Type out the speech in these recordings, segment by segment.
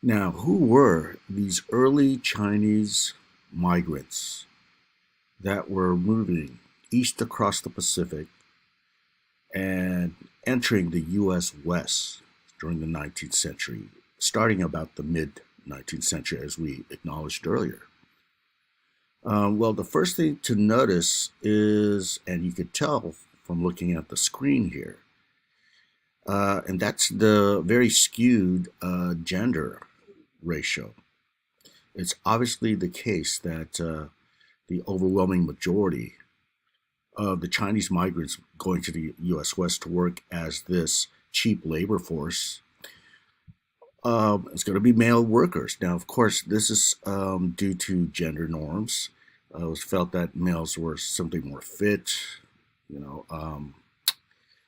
Now, who were these early Chinese migrants that were moving east across the Pacific and entering the U.S. West during the 19th century, starting about the mid 19th century, as we acknowledged earlier? Well, the first thing to notice is, and you could tell from looking at the screen here, and that's the very skewed gender ratio. It's obviously the case that the overwhelming majority of the Chinese migrants going to the U.S. West to work as this cheap labor force is going to be male workers. Now, of course, this is due to gender norms. It was felt that males were simply more fit, you know,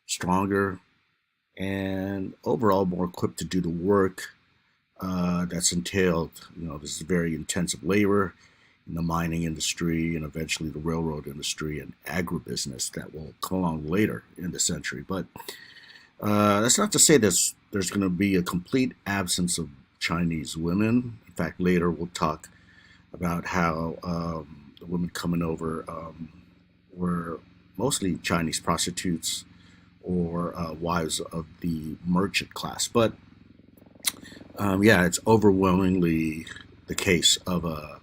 stronger, and overall more equipped to do the work that's entailed. This is very intensive labor in the mining industry and eventually the railroad industry and agribusiness that will come along later in the century. But that's not to say there's going to be a complete absence of Chinese women. In fact, later we'll talk about how the women coming over were mostly Chinese prostitutes or wives of the merchant class. But yeah, it's overwhelmingly the case of a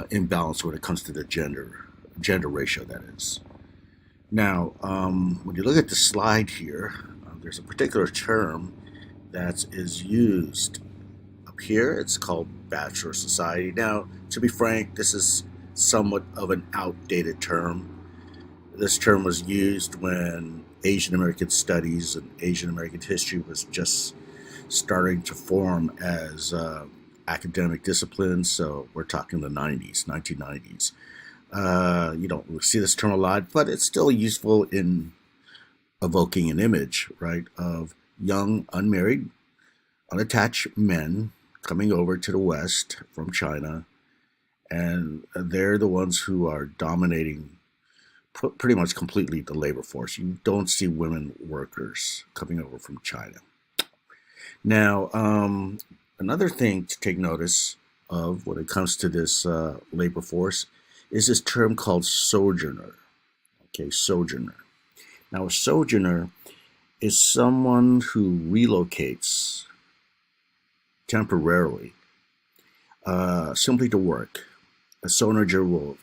imbalance when it comes to the gender ratio. That is. Now, when you look at the slide here, there's a particular term that is used up here. It's called bachelor society. Now, to be frank, this is somewhat of an outdated term. This term was used when Asian American studies and Asian American history was just starting to form as academic disciplines. So we're talking the 90s, 1990s. You don't really see this term a lot, but it's still useful in evoking an image, right, of young, unmarried, unattached men coming over to the West from China, and they're the ones who are dominating pretty much completely the labor force. You don't see women workers coming over from China. Now, another thing to take notice of when it comes to this labor force is this term called sojourner. Okay, sojourner. Now, a sojourner is someone who relocates temporarily, simply to work. A sojourner will,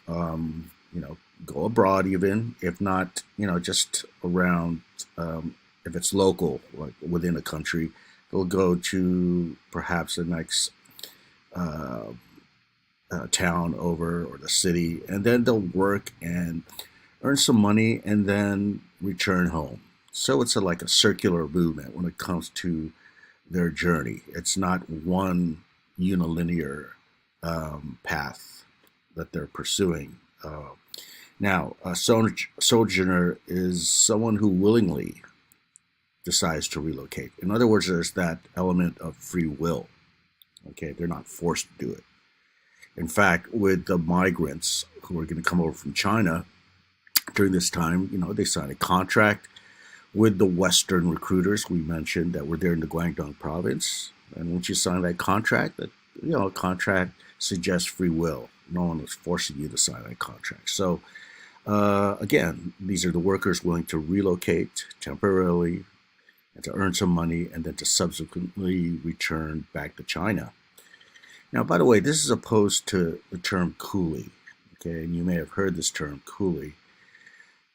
go abroad even, if not, just around, if it's local, like within a country, they'll go to perhaps the next town over or the city, and then they'll work and earn some money and then return home. So it's like a circular movement when it comes to their journey. It's not one unilinear path that they're pursuing. Now, a sojourner is someone who willingly decides to relocate. In other words, there's that element of free will. Okay, they're not forced to do it. In fact, with the migrants who are going to come over from China during this time, they signed a contract with the Western recruiters we mentioned that were there in the Guangdong province. And once you sign that contract, a contract suggests free will. No one is forcing you to sign that contract. So, again, these are the workers willing to relocate temporarily and to earn some money and then to subsequently return back to China. Now, by the way, this is opposed to the term coolie. Okay, and you may have heard this term coolie.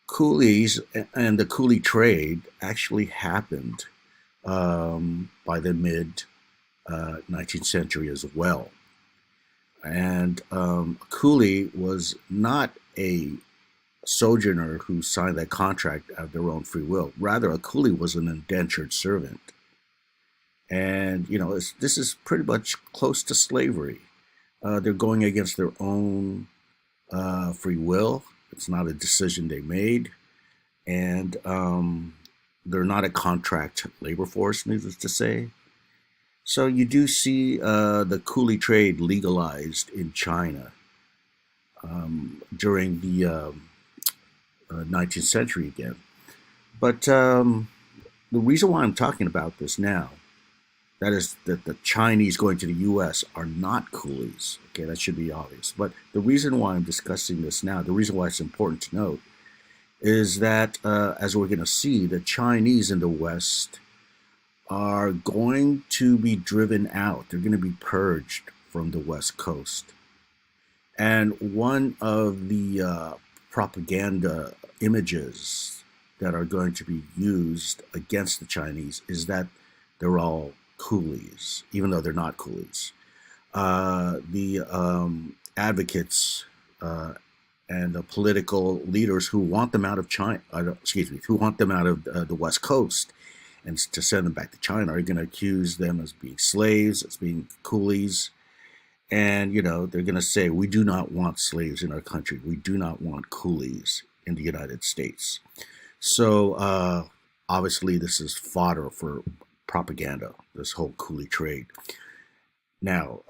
Coolies and the coolie trade actually happened by the mid 19th century as well. And a coolie was not a sojourner who signed that contract of their own free will. Rather, a coolie was an indentured servant. And, this is pretty much close to slavery. They're going against their own free will. It's not a decision they made. And they're not a contract labor force, needless to say. So you do see the coolie trade legalized in China during the 19th century again. But the reason why I'm talking about this now That is that the Chinese going to the U.S. are not coolies. Okay, that should be obvious. But the reason why I'm discussing this now, the reason why it's important to note, is that as we're going to see, the Chinese in the West are going to be driven out. They're going to be purged from the West Coast. And one of the propaganda images that are going to be used against the Chinese is that they're all coolies, even though they're not coolies. The advocates and the political leaders who want them out of China, excuse me, who want them out of the West Coast and to send them back to China are going to accuse them as being slaves, as being coolies, and, they're going to say, we do not want slaves in our country. We do not want coolies in the United States. So obviously, this is fodder for propaganda, this whole coolie trade. Now,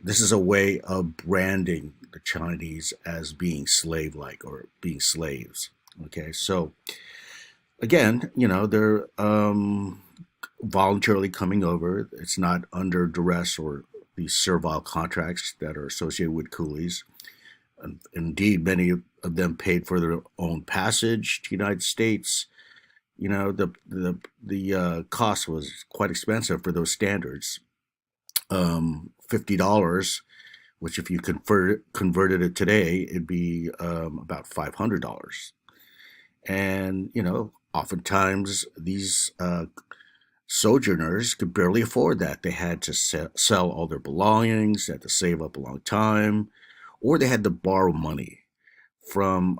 this is a way of branding the Chinese as being slave like or being slaves. Okay, so again, they're voluntarily coming over. It's not under duress or these servile contracts that are associated with coolies. And indeed, many of them paid for their own passage to the United States. The cost was quite expensive for those standards. $50, which if you converted it today, it'd be about $500. And oftentimes these sojourners could barely afford that. They had to sell all their belongings, they had to save up a long time, or they had to borrow money from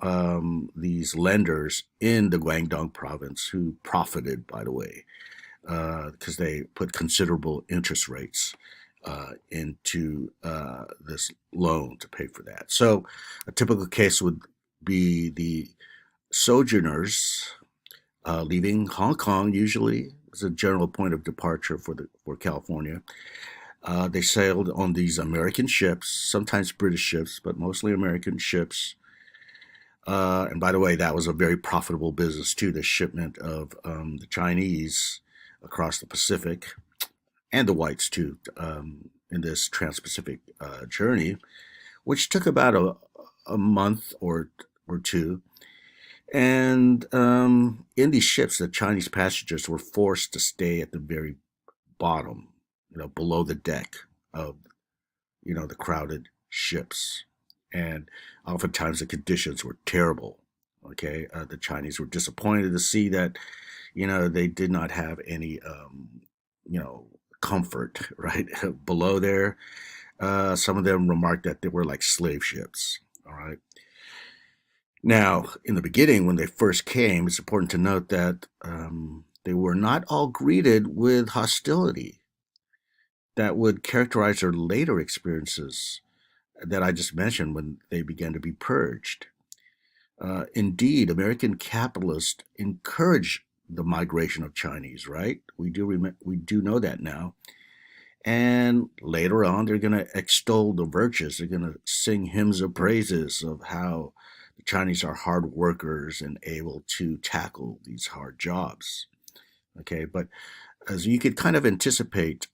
these lenders in the Guangdong province who profited, by the way, because they put considerable interest rates into this loan to pay for that. So a typical case would be the sojourners leaving Hong Kong, usually is a general point of departure for California. They sailed on these American ships, sometimes British ships, but mostly American ships. And by the way, that was a very profitable business too, the shipment of the Chinese across the Pacific and the whites too in this trans-Pacific journey, which took about a month or two. And in these ships, the Chinese passengers were forced to stay at the very bottom, below the deck of, the crowded ships. And oftentimes the conditions were terrible. Okay. The Chinese were disappointed to see that, they did not have any, comfort, right? Below there. Some of them remarked that they were like slave ships. All right. Now, in the beginning, when they first came, it's important to note that they were not all greeted with hostility that would characterize their later experiences that I just mentioned when they began to be purged. Indeed, American capitalists encouraged the migration of Chinese, right? We do know that now. And later on, they're going to extol the virtues. They're going to sing hymns of praises of how the Chinese are hard workers and able to tackle these hard jobs. Okay, but as you could kind of anticipate,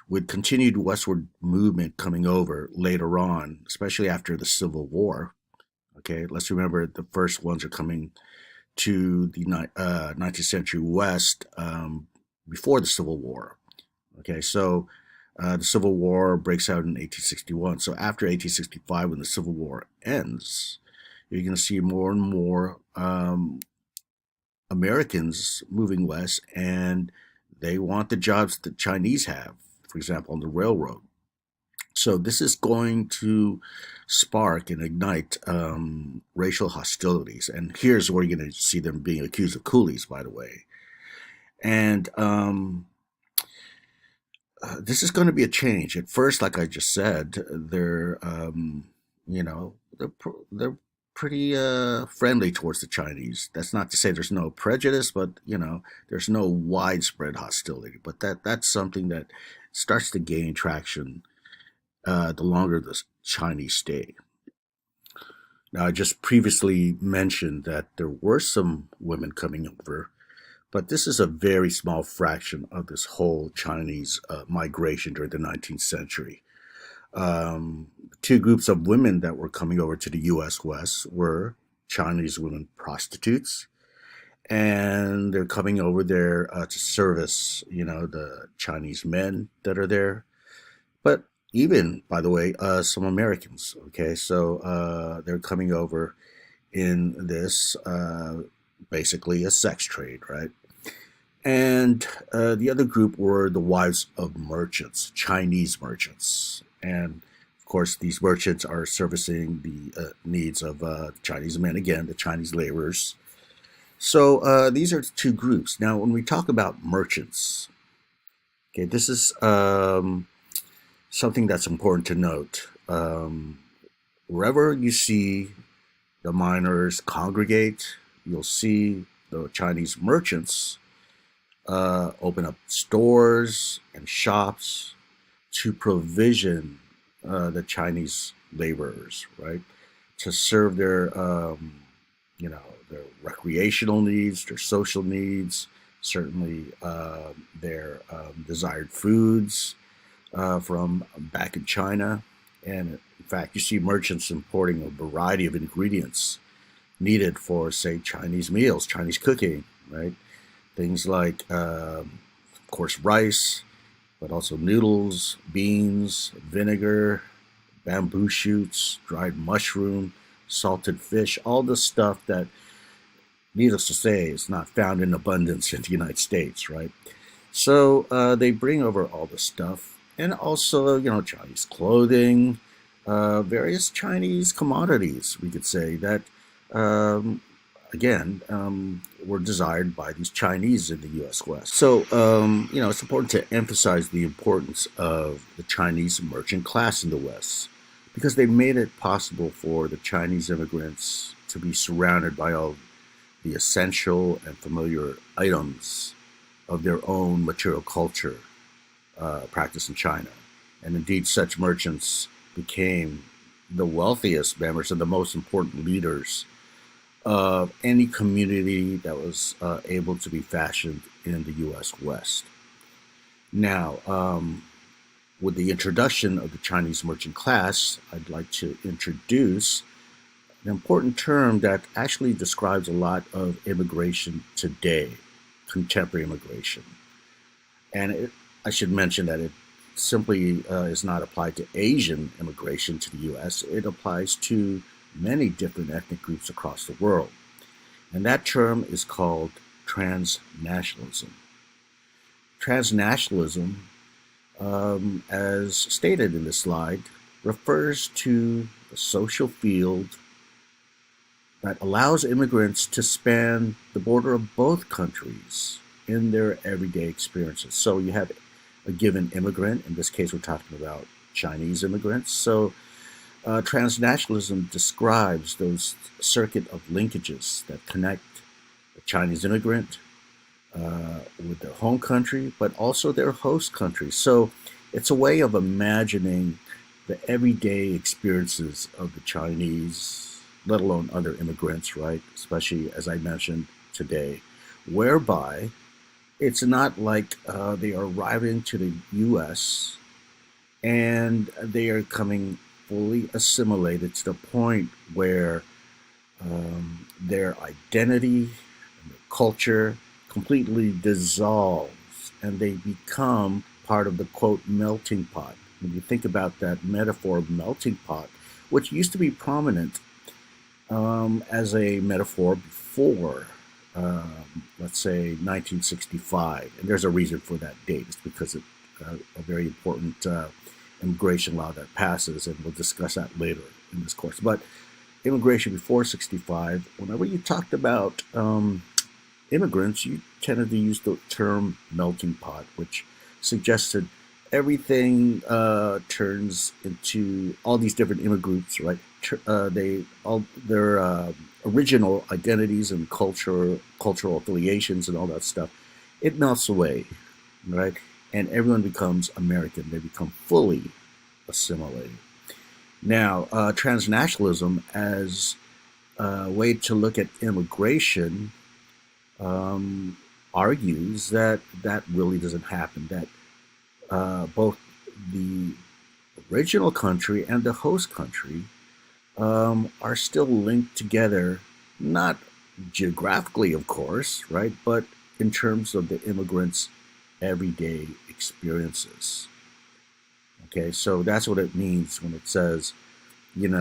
with continued westward movement coming over later on, especially after the Civil War. Okay, let's remember the first ones are coming to the 19th century West before the Civil War. Okay, so the Civil War breaks out in 1861. So after 1865, when the Civil War ends, you're going to see more and more Americans moving west, and they want the jobs that Chinese have, for example, on the railroad. So this is going to spark and ignite racial hostilities. And here's where you're going to see them being accused of coolies, by the way. And this is going to be a change. At first, like I just said, they're they're pretty friendly towards the Chinese. That's not to say there's no prejudice, but there's no widespread hostility. But that's something that starts to gain traction the longer the Chinese stay. Now, I just previously mentioned that there were some women coming over But this is a very small fraction of this whole Chinese migration during the 19th century. Two groups of women that were coming over to the U.S. West were Chinese women prostitutes, and they're coming over there to service, the Chinese men that are there. But even, by the way, some Americans. Okay, so they're coming over in this basically a sex trade, right? And the other group were the wives of merchants, Chinese merchants. And of course, these merchants are servicing the needs of Chinese men, again, the Chinese laborers. So these are the two groups. Now, when we talk about merchants, okay, this is something that's important to note. Wherever you see the miners congregate, you'll see the Chinese merchants open up stores and shops to provision the Chinese laborers, right? To serve their recreational needs, their social needs, certainly their desired foods from back in China. And in fact, you see merchants importing a variety of ingredients needed for, say, Chinese meals, Chinese cooking, right? Things like, of course, rice, but also noodles, beans, vinegar, bamboo shoots, dried mushroom, salted fish, all the stuff that, needless to say, is not found in abundance in the United States, right? So they bring over all the stuff, and also, Chinese clothing, various Chinese commodities, we could say, that, um, again, were desired by these Chinese in the U.S. West. So, it's important to emphasize the importance of the Chinese merchant class in the West because they made it possible for the Chinese immigrants to be surrounded by all the essential and familiar items of their own material culture practiced in China. And indeed, such merchants became the wealthiest members and the most important leaders of any community that was able to be fashioned in the U.S. West. Now, with the introduction of the Chinese merchant class, I'd like to introduce an important term that actually describes a lot of immigration today, contemporary immigration. And I should mention that it simply is not applied to Asian immigration to the U.S., it applies to many different ethnic groups across the world. And that term is called transnationalism. Transnationalism, as stated in the slide, refers to the social field that allows immigrants to span the border of both countries in their everyday experiences. So you have a given immigrant, in this case, we're talking about Chinese immigrants. So transnationalism describes those circuit of linkages that connect the Chinese immigrant with their home country, but also their host country. So it's a way of imagining the everyday experiences of the Chinese, let alone other immigrants, right? Especially, as I mentioned today, whereby it's not like they are arriving to the U.S. and they are coming fully assimilated to the point where their identity and their culture completely dissolves and they become part of the quote melting pot. When you think about that metaphor of melting pot, which used to be prominent as a metaphor before, let's say, 1965, and there's a reason for that date. It's because of a very important immigration law that passes, and we'll discuss that later in this course. But immigration before 65, whenever you talked about immigrants, you tended to use the term melting pot, which suggested everything turns into all these different immigrant groups, right? They all their original identities and cultural affiliations and all that stuff, it melts away, right? And everyone becomes American. They become fully assimilated. Now, transnationalism as a way to look at immigration argues that that really doesn't happen, that both the original country and the host country are still linked together, not geographically, of course, right, but in terms of the immigrants' everyday experiences. Okay, so that's what it means when it says, it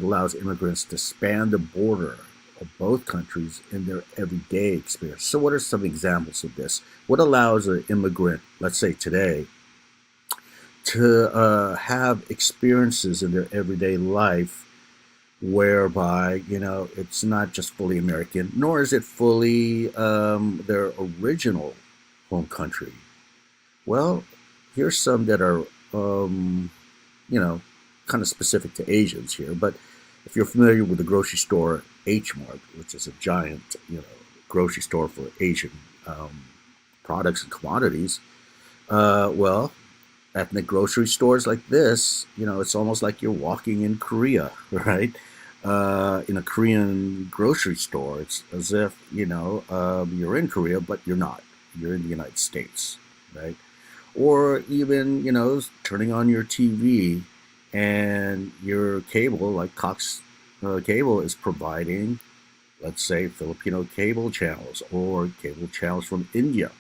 allows immigrants to span the border of both countries in their everyday experience. So, what are some examples of this? What allows an immigrant, let's say today, to have experiences in their everyday life whereby, it's not just fully American, nor is it fully their original home country? Well, here's some that are, you know, kind of specific to Asians here. But if you're familiar with the grocery store H Mart, which is a giant, grocery store for Asian products and commodities, well, ethnic grocery stores like this, it's almost like you're walking in Korea, right? In a Korean grocery store, it's as if, you're in Korea, but you're not. You're in the United States, right? Or even, turning on your TV and your cable, like Cox Cable, is providing, let's say, Filipino cable channels or cable channels from India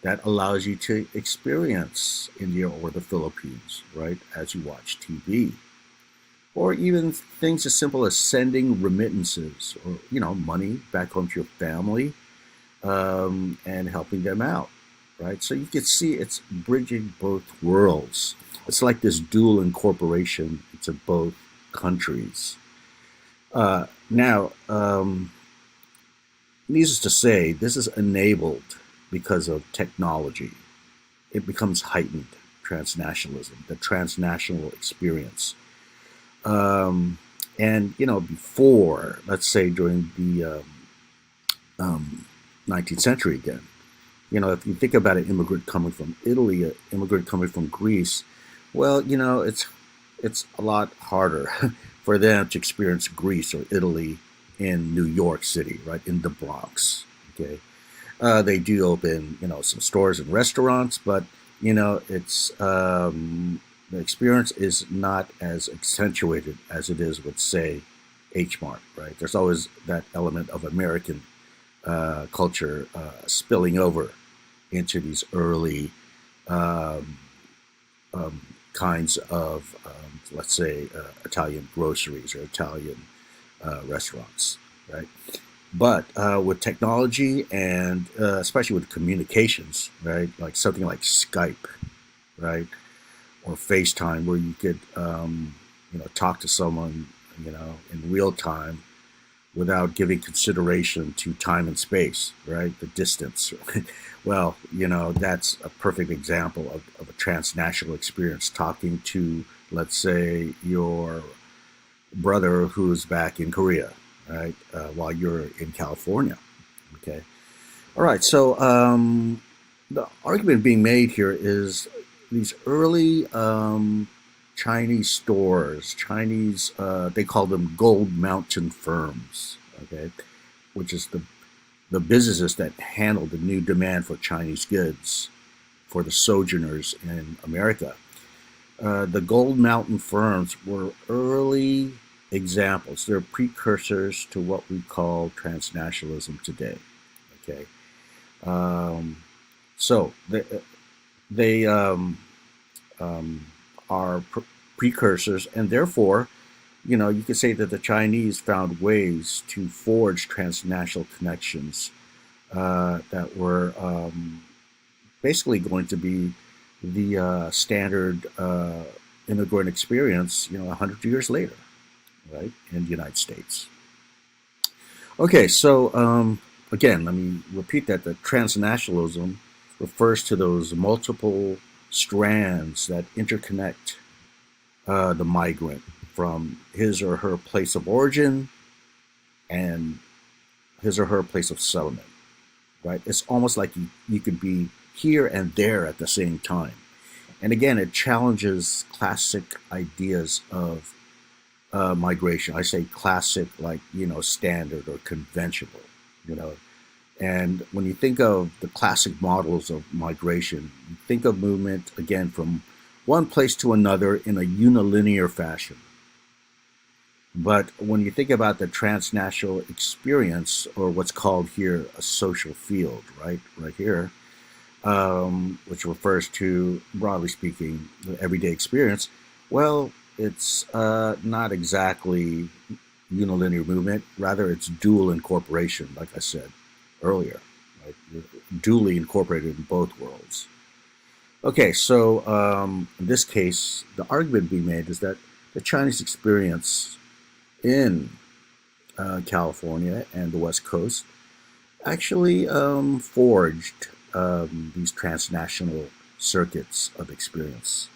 that allows you to experience India or the Philippines, right, as you watch TV. Or even things as simple as sending remittances or, money back home to your family and helping them out, right? So you can see it's bridging both worlds. It's like this dual incorporation into both countries. Now, needless to say, this is enabled because of technology. It becomes heightened transnationalism, the transnational experience. Um, and, before, let's say during the 19th century again, if you think about an immigrant coming from Italy, an immigrant coming from Greece, well, it's a lot harder for them to experience Greece or Italy in New York City, right, in the Bronx. Okay, they do open, some stores and restaurants, but it's the experience is not as accentuated as it is with, say, H Mart, right? There's always that element of American culture spilling over into these early um, kinds of, let's say, Italian groceries or Italian restaurants, right? But with technology and especially with communications, right, like something like Skype, right, or FaceTime, where you could, talk to someone, in real time without giving consideration to time and space, right? The distance. Well, that's a perfect example of a transnational experience talking to, let's say, your brother who's back in Korea, right? While you're in California. Okay. All right. So the argument being made here is these early Chinese stores, Chinese, they call them gold mountain firms, okay, which is the businesses that handle the new demand for Chinese goods for the sojourners in America. The gold mountain firms were early examples. They're precursors to what we call transnationalism today. Okay, um, so they um, are precursors, and therefore, you could say that the Chinese found ways to forge transnational connections that were basically going to be the standard immigrant experience, 100 years later, right, in the United States. Okay, so again, let me repeat that the transnationalism refers to those multiple strands that interconnect the migrant from his or her place of origin and his or her place of settlement, right? It's almost like you could be here and there at the same time. And again, it challenges classic ideas of migration. I say classic, like, standard or conventional, you know. And when you think of the classic models of migration, you think of movement, again, from one place to another in a unilinear fashion. But when you think about the transnational experience, or what's called here a social field, right here, which refers to, broadly speaking, the everyday experience, well, it's not exactly unilinear movement. Rather, it's dual incorporation, like I said earlier, right? You're duly incorporated in both worlds. Okay, so in this case, the argument being made is that the Chinese experience in California and the West Coast actually forged these transnational circuits of experience.